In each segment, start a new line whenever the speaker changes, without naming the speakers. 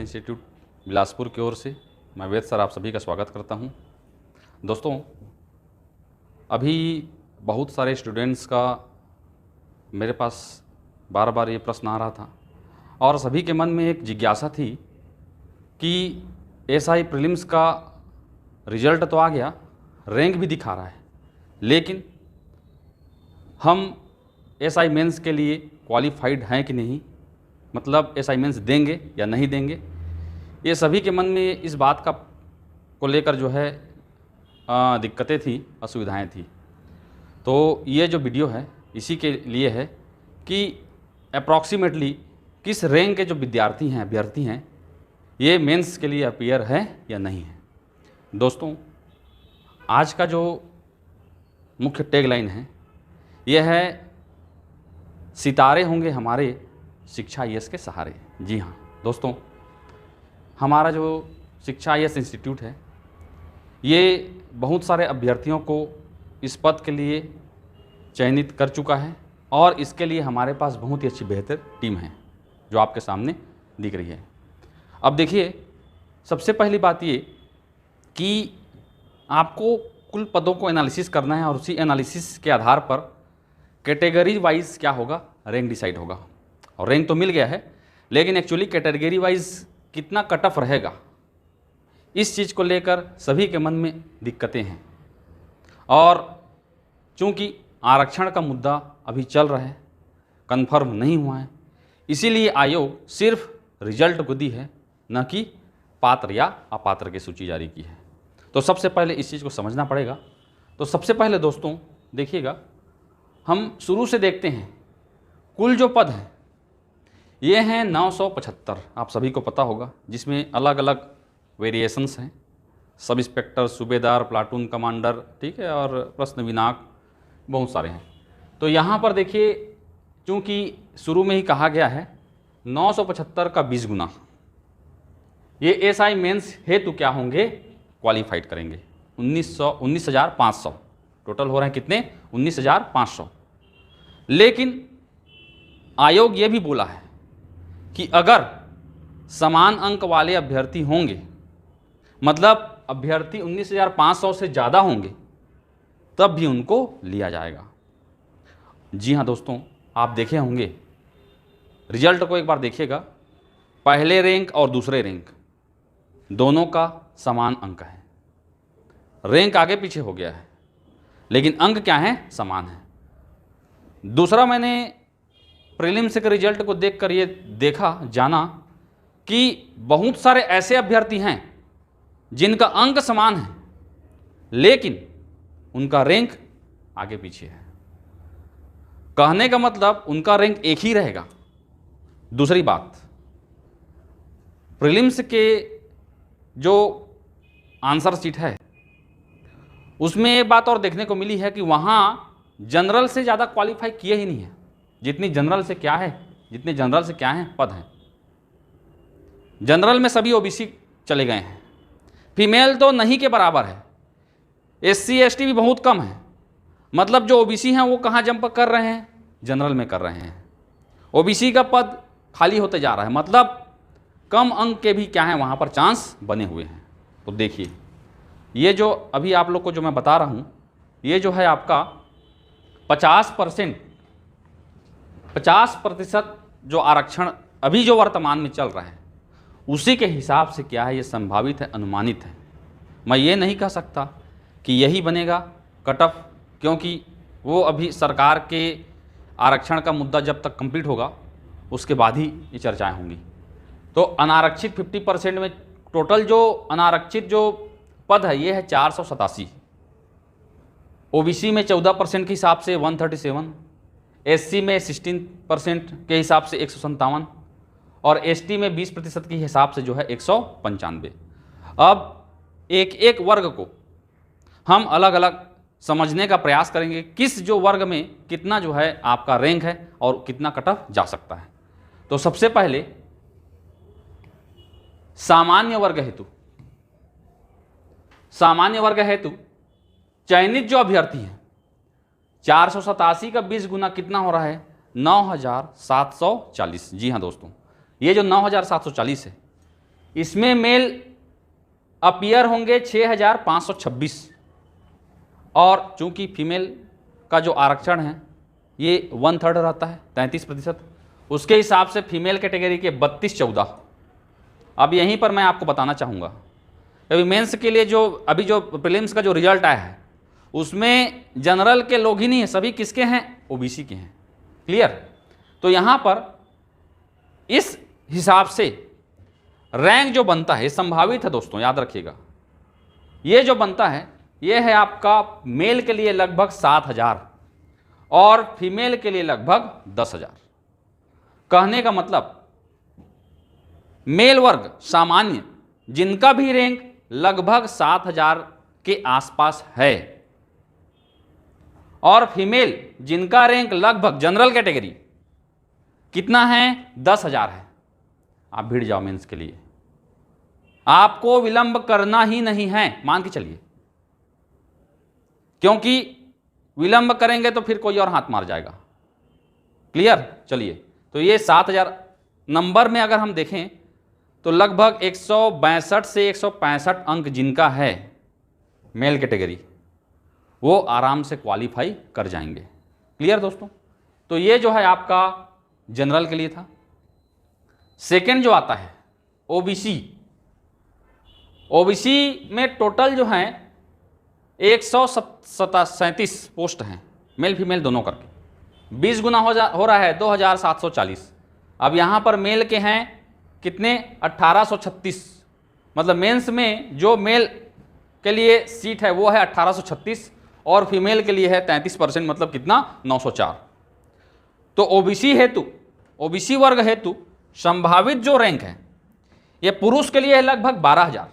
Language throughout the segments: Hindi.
इंस्टीट्यूट बिलासपुर की ओर से मैं वेद सर आप सभी का स्वागत करता हूं। दोस्तों, अभी बहुत सारे स्टूडेंट्स का मेरे पास बार बार ये प्रश्न आ रहा था और सभी के मन में एक जिज्ञासा थी कि एसआई प्रीलिम्स का रिजल्ट तो आ गया, रैंक भी दिखा रहा है, लेकिन हम एसआई मेंस के लिए क्वालिफाइड हैं कि नहीं, मतलब एसआई मेंस देंगे या नहीं देंगे। ये सभी के मन में इस बात का को लेकर जो है दिक्कतें थी, असुविधाएं थी। तो ये जो वीडियो है इसी के लिए है कि अप्रॉक्सीमेटली किस रैंक के जो विद्यार्थी हैं, अभ्यर्थी हैं, ये मेंस के लिए अपीयर है या नहीं है। दोस्तों, आज का जो मुख्य टैगलाइन है यह है, सितारे होंगे हमारे शिक्षा आईएएस के सहारे। जी हाँ दोस्तों, हमारा जो शिक्षा आईएएस इंस्टीट्यूट है ये बहुत सारे अभ्यर्थियों को इस पद के लिए चयनित कर चुका है और इसके लिए हमारे पास बहुत ही अच्छी बेहतर टीम है जो आपके सामने दिख रही है। अब देखिए, सबसे पहली बात ये कि आपको कुल पदों को एनालिसिस करना है और उसी एनालिसिस के आधार पर कैटेगरी वाइज क्या होगा, रैंक डिसाइड होगा। और रैंक तो मिल गया है, लेकिन एक्चुअली कैटेगरी वाइज कितना कट ऑफ रहेगा, इस चीज़ को लेकर सभी के मन में दिक्कतें हैं। और चूंकि आरक्षण का मुद्दा अभी चल रहा है, कन्फर्म नहीं हुआ है, इसीलिए आयोग सिर्फ रिजल्ट को दी है, न कि पात्र या अपात्र की सूची जारी की है। तो सबसे पहले इस चीज़ को समझना पड़ेगा। तो सबसे पहले दोस्तों देखिएगा, हम शुरू से देखते हैं। कुल जो पद हैं ये हैं 975, आप सभी को पता होगा, जिसमें अलग अलग वेरिएशंस हैं, सब इंस्पेक्टर, सूबेदार, प्लाटून कमांडर, ठीक है, और प्रश्न विनाक, बहुत सारे हैं। तो यहाँ पर देखिए, चूँकि शुरू में ही कहा गया है 975 का 20 गुना ये एसआई मेंस हेतु क्या होंगे, क्वालिफाइड करेंगे। 19,500 टोटल हो रहे हैं, कितने, 19,500। लेकिन आयोग ये भी बोला है कि अगर समान अंक वाले अभ्यर्थी होंगे, मतलब अभ्यर्थी 19,500 से ज़्यादा होंगे, तब भी उनको लिया जाएगा। जी हाँ दोस्तों, आप देखे होंगे, रिजल्ट को एक बार देखिएगा, पहले रैंक और दूसरे रैंक दोनों का समान अंक है। रैंक आगे पीछे हो गया है, लेकिन अंक क्या है, समान है। दूसरा, मैंने प्रीलिम्स के रिजल्ट को देखकर ये देखा, जाना कि बहुत सारे ऐसे अभ्यर्थी हैं जिनका अंक समान है, लेकिन उनका रैंक आगे पीछे है। कहने का मतलब उनका रैंक एक ही रहेगा। दूसरी बात, प्रीलिम्स के जो आंसर शीट है उसमें एक बात और देखने को मिली है कि वहाँ जनरल से ज़्यादा क्वालिफाई किए ही नहीं है, जितनी जनरल से क्या है, जितने जनरल से क्या है पद हैं। जनरल में सभी ओबीसी चले गए हैं, फीमेल तो नहीं के बराबर है, एससी एसटी भी बहुत कम है। मतलब जो ओबीसी हैं वो कहाँ जंप कर रहे हैं, जनरल में कर रहे हैं। ओबीसी का पद खाली होते जा रहा है, मतलब कम अंक के भी क्या है वहाँ पर चांस बने हुए हैं। तो देखिए, ये जो अभी आप लोग को जो मैं बता रहा हूँ, ये जो है आपका 50% जो आरक्षण अभी जो वर्तमान में चल रहा है, उसी के हिसाब से क्या है, ये संभावित है, अनुमानित है। मैं ये नहीं कह सकता कि यही बनेगा कट ऑफ, क्योंकि वो अभी सरकार के आरक्षण का मुद्दा जब तक कंप्लीट होगा उसके बाद ही ये चर्चाएं होंगी। तो अनारक्षित 50% में टोटल जो अनारक्षित जो पद है ये है 487, ओबीसी में 14% के हिसाब से 137, एससी में 16% के हिसाब से 157 और एसटी में 20% के हिसाब से जो है 195। अब एक एक वर्ग को हम अलग अलग समझने का प्रयास करेंगे, किस जो वर्ग में कितना जो है आपका रैंक है और कितना कट ऑफ जा सकता है। तो सबसे पहले सामान्य वर्ग हेतु चयनित जो अभ्यर्थी हैं, 487 का 20 गुना कितना हो रहा है, 9,740। जी हाँ दोस्तों, ये जो 9,740 है इसमें मेल अपीयर होंगे 6526 और चूंकि फीमेल का जो आरक्षण है ये 1/3 रहता है 33%, उसके हिसाब से फीमेल कैटेगरी के 32-14। अब यहीं पर मैं आपको बताना चाहूँगा, अभी मेंस के लिए अभी जो प्रीलिम्स का जो रिजल्ट आया है उसमें जनरल के लोग ही नहीं है, सभी किसके हैं, ओबीसी के हैं। क्लियर। तो यहाँ पर इस हिसाब से रैंक जो बनता है संभावित है दोस्तों, याद रखिएगा। ये जो बनता है ये है आपका मेल के लिए लगभग 7000 और फीमेल के लिए लगभग 10,000। कहने का मतलब मेल वर्ग सामान्य जिनका भी रैंक लगभग 7000 के आसपास है और फीमेल जिनका रैंक लगभग जनरल कैटेगरी कितना है, 10,000 है, आप भिड़ जाओ मेंस के लिए। आपको विलंब करना ही नहीं है, मान के चलिए, क्योंकि विलंब करेंगे तो फिर कोई और हाथ मार जाएगा। क्लियर। चलिए, तो ये 7000 नंबर में अगर हम देखें तो लगभग 162 से 165 अंक जिनका है मेल कैटेगरी वो आराम से क्वालिफाई कर जाएंगे। क्लियर दोस्तों। तो ये जो है आपका जनरल के लिए था। सेकंड जो आता है ओबीसी, ओबीसी में टोटल जो है 137 पोस्ट हैं मेल फीमेल दोनों करके, 20 गुना हो रहा है 2740। अब यहाँ पर मेल के हैं कितने, 1836, मतलब मेंस में जो मेल के लिए सीट है वो है 1836 और फीमेल के लिए है 33%, मतलब कितना, 904। तो ओबीसी हेतु, ओबीसी वर्ग हेतु संभावित जो रैंक है ये पुरुष के लिए है लगभग 12,000।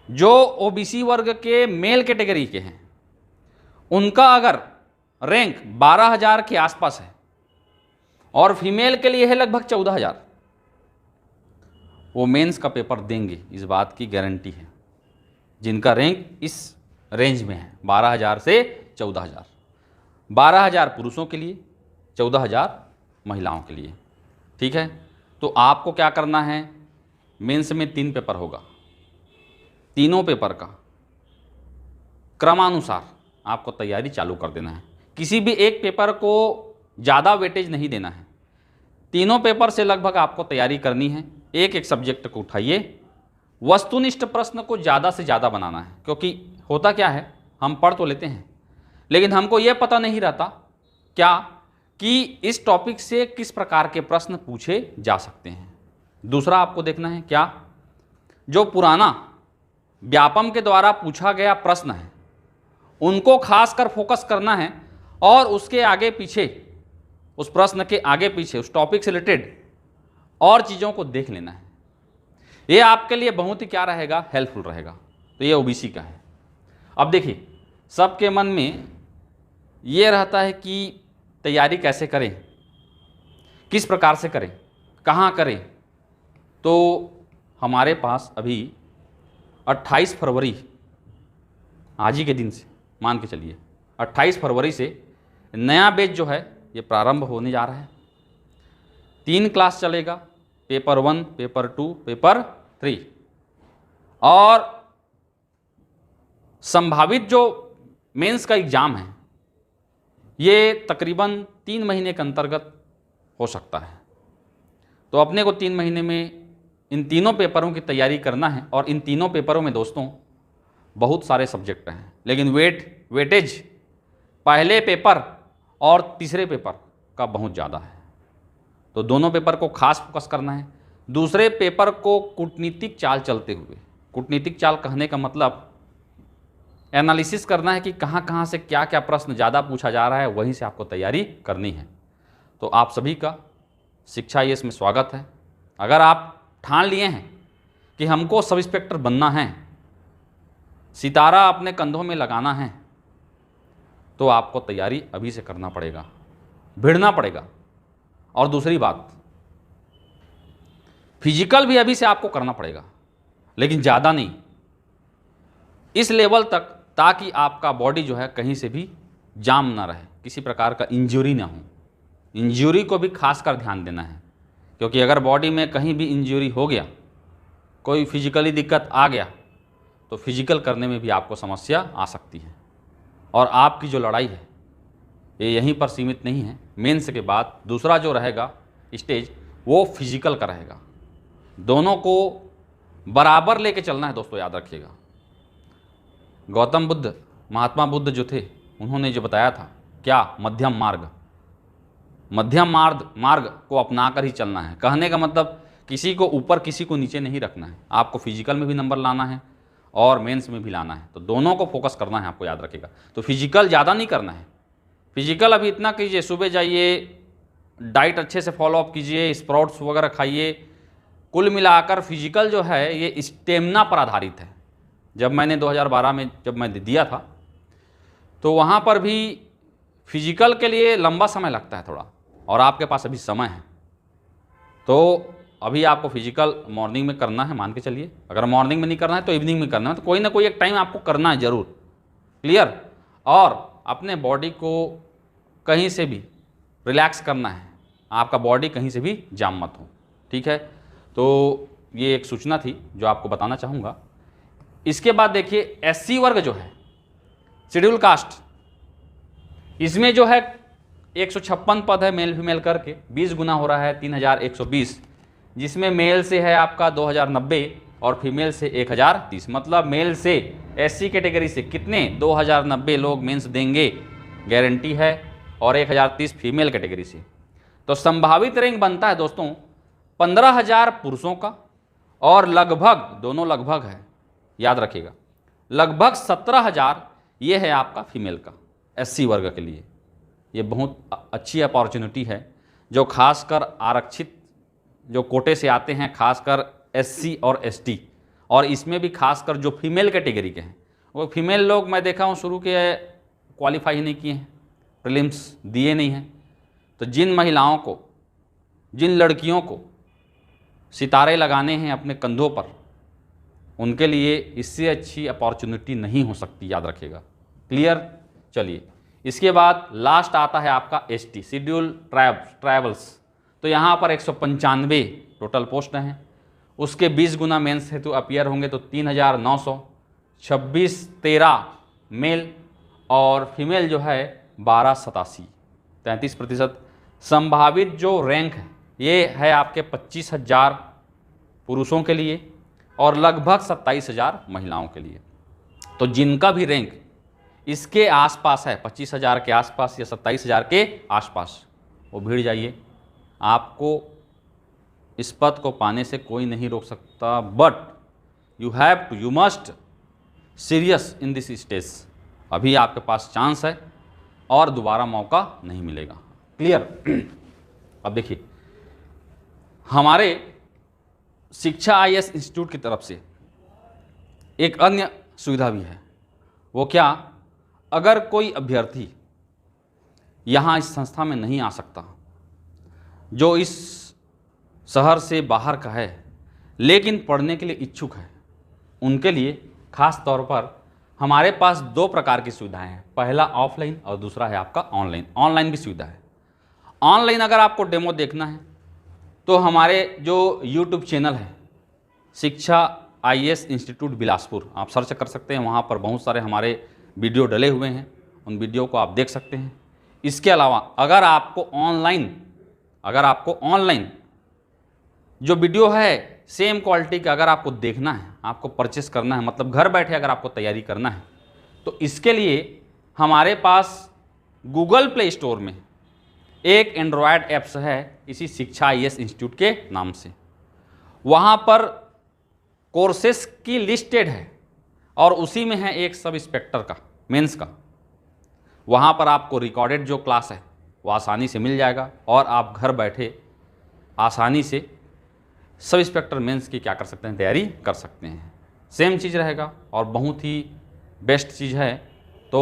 जो ओबीसी वर्ग के मेल कैटेगरी के हैं उनका अगर रैंक 12,000 के आसपास है और फीमेल के लिए है लगभग 14,000, वो मेंस का पेपर देंगे, इस बात की गारंटी है। जिनका रैंक इस रेंज में है 12,000 से 14,000, 12,000 पुरुषों के लिए, 14,000 महिलाओं के लिए। ठीक है। तो आपको क्या करना है, मेंस में 3 पेपर होगा, तीनों पेपर का क्रमानुसार आपको तैयारी चालू कर देना है। किसी भी एक पेपर को ज़्यादा वेटेज नहीं देना है, तीनों पेपर से लगभग आपको तैयारी करनी है। एक एक सब्जेक्ट को उठाइए, वस्तुनिष्ठ प्रश्न को ज़्यादा से ज़्यादा बनाना है, क्योंकि होता क्या है, हम पढ़ तो लेते हैं लेकिन हमको ये पता नहीं रहता क्या कि इस टॉपिक से किस प्रकार के प्रश्न पूछे जा सकते हैं। दूसरा आपको देखना है क्या, जो पुराना व्यापम के द्वारा पूछा गया प्रश्न है उनको खासकर फोकस करना है और उसके आगे पीछे, उस प्रश्न के आगे पीछे उस टॉपिक से रिलेटेड और चीज़ों को देख लेना है। ये आपके लिए बहुत ही क्या रहेगा, हेल्पफुल रहेगा। तो ये ओबीसी का है। अब देखिए, सबके मन में ये रहता है कि तैयारी कैसे करें, किस प्रकार से करें, कहाँ करें। तो हमारे पास अभी 28 फरवरी, आज ही के दिन से मान के चलिए 28 फरवरी से नया बैच जो है ये प्रारंभ होने जा रहा है। 3 क्लास चलेगा, पेपर 1, पेपर 2, पेपर 3, और संभावित जो मेंस का एग्ज़ाम है ये तकरीबन 3 महीने के अंतर्गत हो सकता है। तो अपने को 3 महीने में इन तीनों पेपरों की तैयारी करना है। और इन तीनों पेपरों में दोस्तों बहुत सारे सब्जेक्ट हैं, लेकिन वेटेज पहले पेपर और तीसरे पेपर का बहुत ज़्यादा है। तो दोनों पेपर को खास फोकस करना है। दूसरे पेपर को कूटनीतिक चाल चलते हुए, कूटनीतिक चाल कहने का मतलब एनालिसिस करना है कि कहाँ कहाँ से क्या क्या प्रश्न ज़्यादा पूछा जा रहा है, वहीं से आपको तैयारी करनी है। तो आप सभी का शिक्षा ये इसमें स्वागत है। अगर आप ठान लिए हैं कि हमको सब इंस्पेक्टर बनना है, सितारा अपने कंधों में लगाना है, तो आपको तैयारी अभी से करना पड़ेगा, भिड़ना पड़ेगा। और दूसरी बात, फिजिकल भी अभी से आपको करना पड़ेगा, लेकिन ज़्यादा नहीं, इस लेवल तक, ताकि आपका बॉडी जो है कहीं से भी जाम ना रहे, किसी प्रकार का इंजरी ना हो। इंजरी को भी खासकर ध्यान देना है क्योंकि अगर बॉडी में कहीं भी इंजरी हो गया, कोई फिजिकली दिक्कत आ गया, तो फिजिकल करने में भी आपको समस्या आ सकती है। और आपकी जो लड़ाई है ये यहीं पर सीमित नहीं है। मेंस के बाद दूसरा जो रहेगा स्टेज वो फिजिकल का रहेगा। दोनों को बराबर लेके चलना है दोस्तों, याद रखिएगा। गौतम बुद्ध, महात्मा बुद्ध जो थे, उन्होंने जो बताया था क्या, मध्यम मार्ग, मध्यम मार्ग को अपनाकर ही चलना है। कहने का मतलब किसी को ऊपर किसी को नीचे नहीं रखना है। आपको फिजिकल में भी नंबर लाना है और मेंस में भी लाना है, तो दोनों को फोकस करना है आपको, याद रखिएगा। तो फिजिकल ज़्यादा नहीं करना है। फिजिकल अभी इतना कीजिए, सुबह जाइए, डाइट अच्छे से फॉलो अप कीजिए, स्प्राउट्स वगैरह खाइए। कुल मिलाकर फिजिकल जो है ये स्टेमिना पर आधारित है। जब मैंने 2012 में जब मैं दिया था तो वहाँ पर भी फिजिकल के लिए लंबा समय लगता है थोड़ा, और आपके पास अभी समय है। तो अभी आपको फिजिकल मॉर्निंग में करना है, मान के चलिए। अगर मॉर्निंग में नहीं करना है तो इवनिंग में करना है, तो कोई ना कोई एक टाइम आपको करना है ज़रूर। क्लियर। और अपने बॉडी को कहीं से भी रिलैक्स करना है, आपका बॉडी कहीं से भी जाम मत हो, ठीक है। तो ये एक सूचना थी जो आपको बताना चाहूँगा। इसके बाद देखिए एससी वर्ग जो है, शेड्यूल कास्ट, इसमें जो है 156 पद है मेल फीमेल करके, 20 गुना हो रहा है 3120, जिसमें मेल से है आपका 2090 और फीमेल से 1030। मतलब मेल से एससी कैटेगरी से कितने 2090 लोग मेंस देंगे, गारंटी है, और 1030 फीमेल कैटेगरी से। तो संभावित रैंक बनता है दोस्तों 15,000 पुरुषों का और लगभग, दोनों लगभग है, याद रखिएगा, लगभग 17,000 ये है आपका फीमेल का एससी वर्ग के लिए। ये बहुत अच्छी अपॉर्चुनिटी है जो खासकर आरक्षित जो कोटे से आते हैं, खासकर एससी और एसटी, और इसमें भी खासकर जो फीमेल कैटेगरी के हैं, वो फीमेल लोग मैं देखा हूँ शुरू के क्वालिफाई ही नहीं किए हैं, प्रीलिम्स दिए नहीं हैं। तो जिन महिलाओं को, जिन लड़कियों को सितारे लगाने हैं अपने कंधों पर, उनके लिए इससे अच्छी अपॉर्चुनिटी नहीं हो सकती, याद रखिएगा। क्लियर। चलिए, इसके बाद लास्ट आता है आपका एसटी, शेड्यूल ट्राइबल्स। तो यहाँ पर 195 टोटल पोस्ट हैं, उसके 20 गुना मेंस हेतु अपियर होंगे, तो 3,900, 26-13 मेल और फीमेल जो है 1287, 33%। संभावित जो रैंक है ये है आपके 25,000 पुरुषों के लिए और लगभग 27,000 महिलाओं के लिए। तो जिनका भी रैंक इसके आसपास है, 25,000 के आसपास या 27,000 के आसपास, वो भीड़ जाइए। आपको इस पद को पाने से कोई नहीं रोक सकता, but you must serious in this stage. अभी आपके पास चांस है और दोबारा मौका नहीं मिलेगा। क्लियर। अब देखिए, हमारे शिक्षा आईएएस इंस्टीट्यूट की तरफ से एक अन्य सुविधा भी है। वो क्या, अगर कोई अभ्यर्थी यहाँ इस संस्था में नहीं आ सकता, जो इस शहर से बाहर का है लेकिन पढ़ने के लिए इच्छुक है, उनके लिए खास तौर पर हमारे पास 2 प्रकार की सुविधाएं हैं। पहला ऑफलाइन और दूसरा है आपका ऑनलाइन। ऑनलाइन भी सुविधा है। ऑनलाइन अगर आपको डेमो देखना है तो हमारे जो यूट्यूब चैनल है शिक्षा आईएएस इंस्टीट्यूट बिलासपुर, आप सर्च कर सकते हैं। वहाँ पर बहुत सारे हमारे वीडियो डले हुए हैं, उन वीडियो को आप देख सकते हैं। इसके अलावा अगर आपको ऑनलाइन जो वीडियो है सेम क्वालिटी का अगर आपको देखना है, आपको परचेस करना है, मतलब घर बैठे अगर आपको तैयारी करना है, तो इसके लिए हमारे पास गूगल प्ले स्टोर में एक एंड्रॉयड ऐप्स है, इसी शिक्षा आईएएस इंस्टीट्यूट के नाम से। वहाँ पर कोर्सेस की लिस्टेड है और उसी में है एक सब इंस्पेक्टर का मेंस का। वहाँ पर आपको रिकॉर्डेड जो क्लास है वो आसानी से मिल जाएगा और आप घर बैठे आसानी से सब इंस्पेक्टर मेंस की क्या कर सकते हैं, तैयारी कर सकते हैं। सेम चीज़ रहेगा और बहुत ही बेस्ट चीज़ है। तो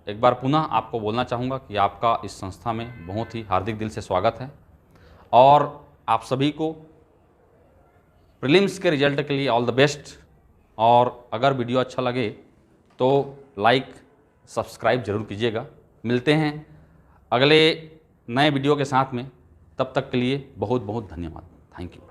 एक बार पुनः आपको बोलना चाहूँगा कि आपका इस संस्था में बहुत ही हार्दिक दिल से स्वागत है और आप सभी को प्रीलिम्स के रिजल्ट के लिए ऑल द बेस्ट। और अगर वीडियो अच्छा लगे तो लाइक सब्सक्राइब जरूर कीजिएगा। मिलते हैं अगले नए वीडियो के साथ में। तब तक के लिए बहुत बहुत धन्यवाद। Thank you.